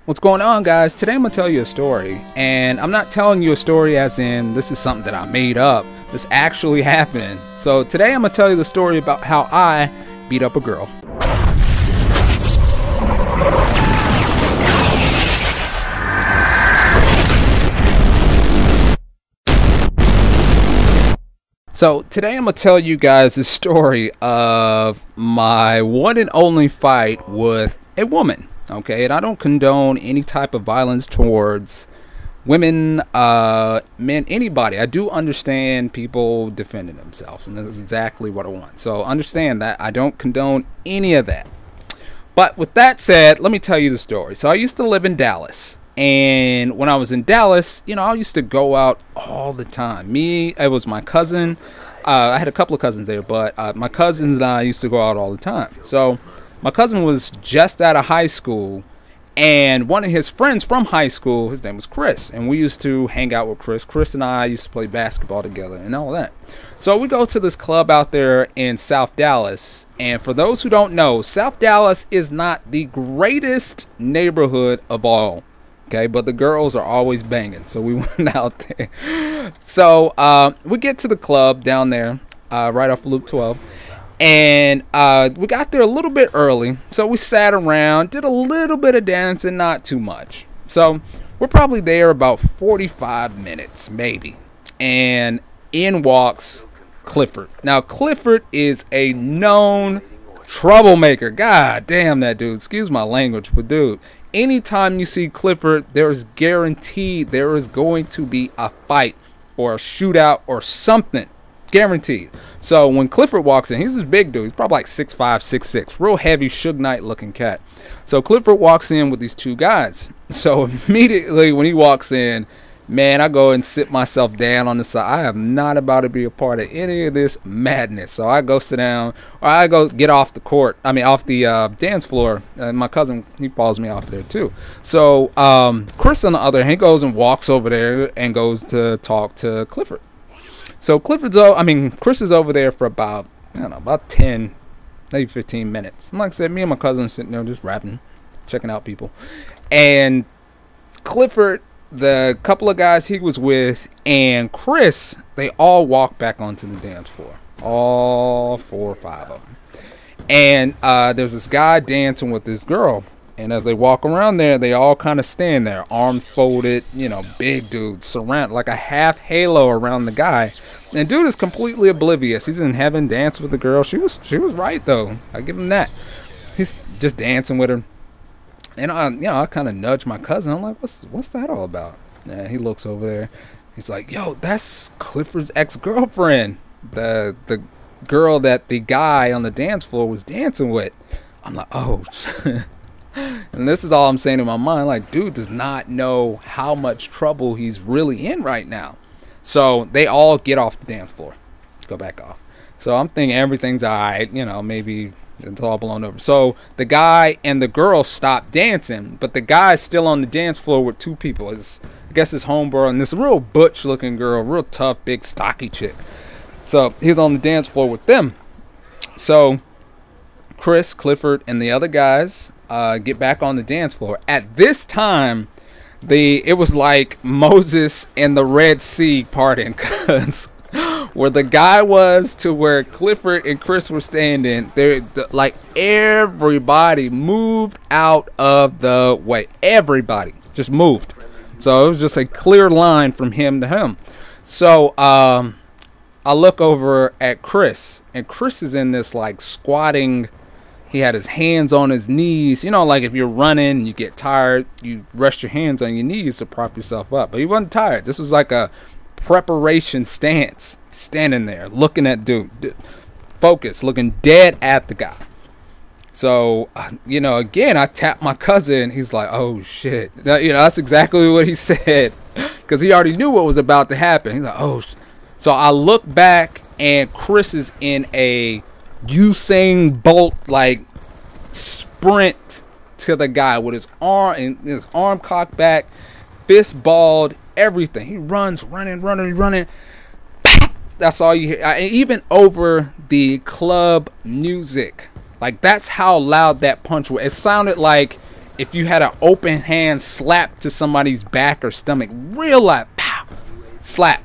What's going on, guys? Today I'm gonna tell you a story, and I'm not telling you a story as in this is something that I made up. This actually happened. So today I'm gonna tell you the story about how I beat up a girl. So today I'm gonna tell you guys the story of my one and only fight with a woman. Okay, and I don't condone any type of violence towards women, men, anybody. I do understand people defending themselves, and that's exactly what I want. So understand that I don't condone any of that. But with that said, let me tell you the story. So I used to live in Dallas, and when I was in Dallas, you know, I used to go out all the time. It was my cousin. I had a couple of cousins there, but my cousins and I used to go out all the time. So my cousin was just out of high school, and one of his friends from high school, his name was Chris, and we used to hang out with Chris. Chris and I used to play basketball together and all that. So we go to this club out there in South Dallas, and for those who don't know, South Dallas is not the greatest neighborhood of all, okay, but the girls are always banging, so we went out there. So we get to the club down there, right off Loop 12. And we got there a little bit early, so we sat around, did a little bit of dancing, not too much. So we're probably there about 45 minutes, maybe. And in walks Clifford. Now, Clifford is a known troublemaker. God damn that dude. Excuse my language, but dude, anytime you see Clifford, there is guaranteed there is going to be a fight or a shootout or something. Guaranteed. So when Clifford walks in, he's this big dude. He's probably like 6'5", 6'6", real heavy Suge Knight looking cat. So Clifford walks in with these two guys. So immediately when he walks in, man, I go and sit myself down on the side. I am not about to be a part of any of this madness. So I go sit down, or I go get off the court. I mean, off the dance floor. And my cousin, he follows me off there too. So Chris, on the other hand, he goes and walks over there and goes to talk to Clifford. So Chris is over there for about, I don't know, about 10, maybe 15 minutes. And like I said, me and my cousin sitting there just rapping, checking out people. And Clifford, the couple of guys he was with, and Chris, they all walked back onto the dance floor. All 4 or 5 of them. And there's this guy dancing with this girl. And as they walk around there, they all kind of stand there, arms folded, you know, big dudes, surrounded like a half halo around the guy. And dude is completely oblivious. He's in heaven, dancing with the girl. She was right though. I give him that. He's just dancing with her. And I kind of nudge my cousin. I'm like, what's that all about? And he looks over there. He's like, yo, that's Clifford's ex-girlfriend, the girl that the guy on the dance floor was dancing with. I'm like, oh. And this is all I'm saying in my mind, like, dude does not know how much trouble he's really in right now. So they all get off the dance floor, go back off. So I'm thinking everything's all right, you know, maybe it's all blown over. So the guy and the girl stop dancing, but the guy's still on the dance floor with 2 people. I guess his homegirl and this real butch looking girl, real tough, big, stocky chick. So he's on the dance floor with them. So Chris, Clifford, and the other guys get back on the dance floor. At this time, it was like Moses and the Red Sea parting, because where the guy was to where Clifford and Chris were standing, like everybody moved out of the way. Everybody just moved. So it was just a clear line from him to him. So I look over at Chris, and Chris is in this like squatting. He had his hands on his knees. You know, like if you're running and you get tired, you rest your hands on your knees to prop yourself up. But he wasn't tired. This was like a preparation stance. Standing there, looking at dude. Focused, looking dead at the guy. So, you know, again, I tapped my cousin. He's like, oh, shit. Now, you know, that's exactly what he said. Because he already knew what was about to happen. He's like, oh, so I look back, and Chris is in a Usain Bolt like sprint to the guy with his arm cocked back, fist balled, everything. He runs, running. That's all you hear. Even over the club music, like that's how loud that punch was. It sounded like if you had an open hand slap to somebody's back or stomach, real loud, pow, slap.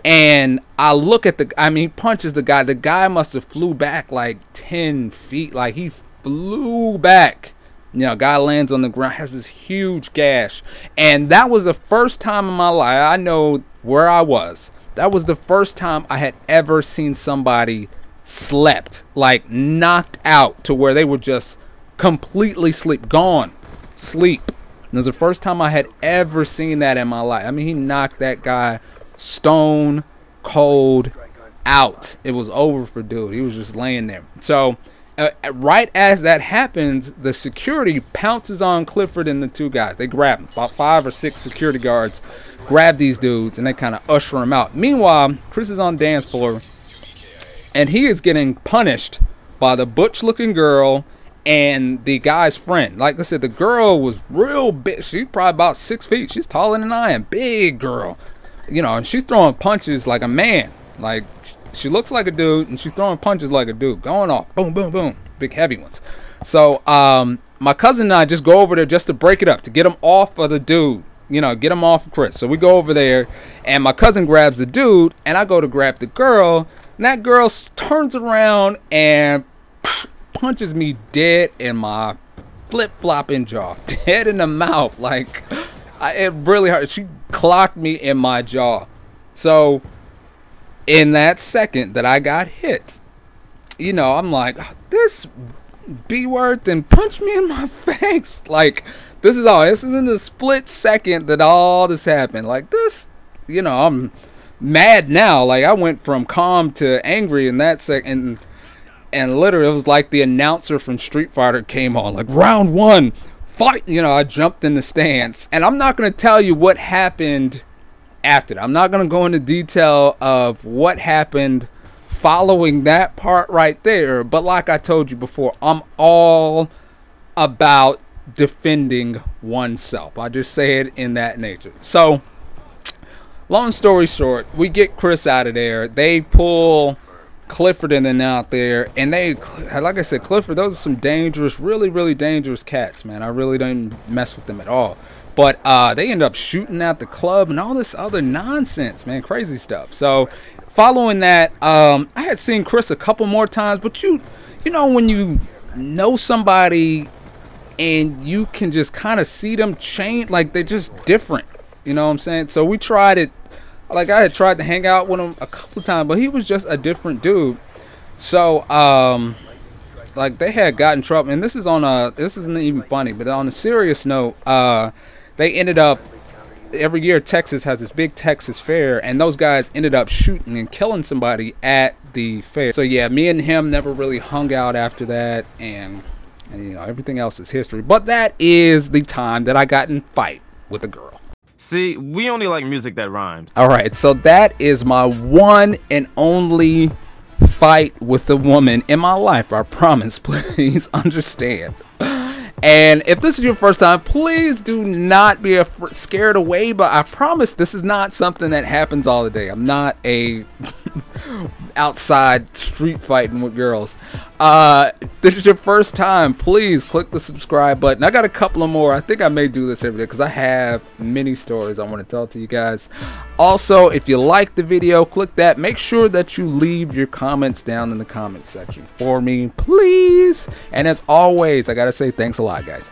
And I look at he punches the guy. The guy must have flew back like 10 feet. Like, he flew back. You know, guy lands on the ground, has this huge gash. And that was the first time in my life, I know where I was. That was the first time I had ever seen somebody slept, like knocked out to where they were just completely gone, sleep. And it was the first time I had ever seen that in my life. I mean, he knocked that guy stone cold out. It was over for dude. He was just laying there. So right as that happens, the security pounces on Clifford and the two guys. They grab him. About 5 or 6 security guards grab these dudes and they kind of usher him out. Meanwhile, Chris is on the dance floor and he is getting punished by the butch looking girl and the guy's friend. Like I said, the girl was real big. She's probably about 6 feet. She's taller than I am. Big girl. You know, and she's throwing punches like a man. Like, she looks like a dude, and she's throwing punches like a dude. Going off. Boom, boom, boom. Big, heavy ones. So, my cousin and I just go over there just to break it up, to get him off of the dude. You know, get him off of Chris. So, we go over there, and my cousin grabs the dude, and I go to grab the girl, and that girl turns around and punches me dead in my flip-flopping jaw. Dead in the mouth. Like, it really hurt. She clocked me in my jaw. So in that second that I got hit, you know, I'm like, this B-word then punched me in my face. Like, this is in the split second that all this happened. Like, this, you know, I'm mad now. Like, I went from calm to angry in that second. And literally, it was like the announcer from Street Fighter came on, like, round 1. Fight. You know, I jumped in the stands, and I'm not going to tell you what happened after that. I'm not going to go into detail of what happened following that part right there, but like I told you before, I'm all about defending oneself. I just say it in that nature. So long story short, we get Chris out of there. They pull Clifford and then out there, and they, like I said, Clifford, those are some dangerous, really, really dangerous cats, man. I really don't mess with them at all. But they end up shooting at the club and all this other nonsense, man, crazy stuff. So following that, I had seen Chris a couple more times, but you know, when you know somebody and you can just kind of see them change, like they're just different, you know what I'm saying? So we tried it. Like, I had tried to hang out with him a couple times, but he was just a different dude. So, like, they had gotten in trouble. And this isn't even funny, but on a serious note, they ended up, every year Texas has this big Texas fair, and those guys ended up shooting and killing somebody at the fair. So, yeah, me and him never really hung out after that, and you know, everything else is history. But that is the time that I got in a fight with a girl. See, we only like music that rhymes. Alright, so that is my one and only fight with a woman in my life. I promise, please understand. And if this is your first time, please do not be scared away. But I promise this is not something that happens all the day. I'm not a outside street fighting with girls. This is your first time, please click the subscribe button. I got a couple of more. I think I may do this every day because I have many stories I want to tell to you guys. Also, if you like the video, click that. Make sure that you leave your comments down in the comment section for me, please. And as always, I gotta say thanks a lot, guys.